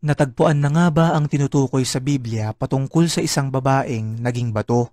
Natagpuan na nga ba ang tinutukoy sa Biblia patungkol sa isang babaeng naging bato?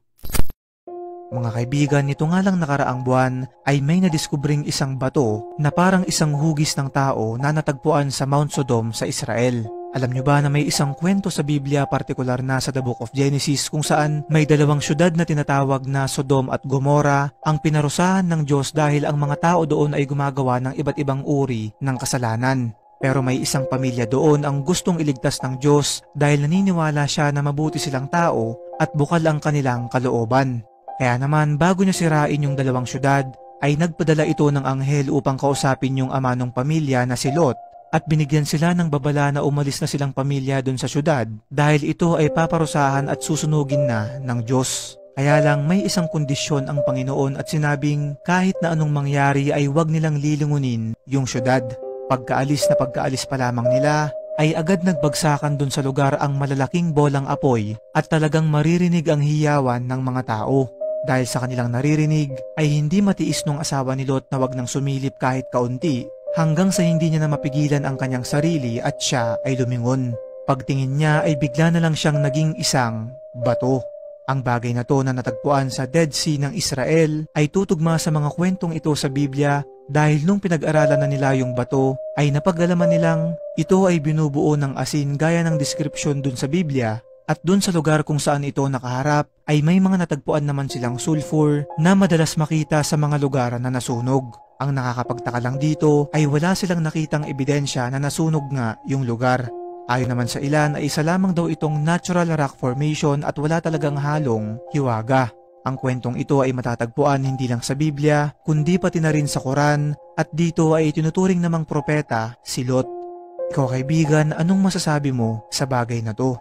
Mga kaibigan, nito nga lang nakaraang buwan ay may nadiskubring isang bato na parang isang hugis ng tao na natagpuan sa Mount Sodom sa Israel. Alam nyo ba na may isang kwento sa Biblia, partikular na sa The Book of Genesis, kung saan may dalawang syudad na tinatawag na Sodom at Gomora ang pinarusahan ng Diyos dahil ang mga tao doon ay gumagawa ng iba't ibang uri ng kasalanan. Pero may isang pamilya doon ang gustong iligtas ng Diyos dahil naniniwala siya na mabuti silang tao at bukal ang kanilang kalooban. Kaya naman bago niya sirain yung dalawang syudad, ay nagpadala ito ng anghel upang kausapin yung ama ng pamilya na si Lot at binigyan sila ng babala na umalis na silang pamilya doon sa syudad dahil ito ay paparusahan at susunugin na ng Diyos. Kaya lang may isang kondisyon ang Panginoon at sinabing kahit na anong mangyari ay huwag nilang lilingunin yung syudad. Pagkaalis pa lamang nila, ay agad nagbagsakan dun sa lugar ang malalaking bolang apoy at talagang maririnig ang hiyawan ng mga tao. Dahil sa kanilang naririnig, ay hindi matiis nung asawa ni Lot na wag nang sumilip kahit kaunti hanggang sa hindi niya na mapigilan ang kanyang sarili at siya ay lumingon. Pagtingin niya ay bigla na lang siyang naging isang bato. Ang bagay na to na natagpuan sa Dead Sea ng Israel ay tutugma sa mga kwentong ito sa Biblia dahil nung pinag-aralan na nila yung bato ay napag-alaman nilang ito ay binubuo ng asin gaya ng description dun sa Biblia at dun sa lugar kung saan ito nakaharap ay may mga natagpuan naman silang sulfur na madalas makita sa mga lugar na nasunog. Ang nakakapagtaka lang dito ay wala silang nakitang ebidensya na nasunog nga yung lugar. Ayon naman sa ilan ay isa lamang daw itong natural rock formation at wala talagang halong hiwaga. Ang kwentong ito ay matatagpuan hindi lang sa Biblia, kundi pati na rin sa Quran at dito ay tinuturing namang propeta si Lot. Ikaw kaibigan, anong masasabi mo sa bagay na to?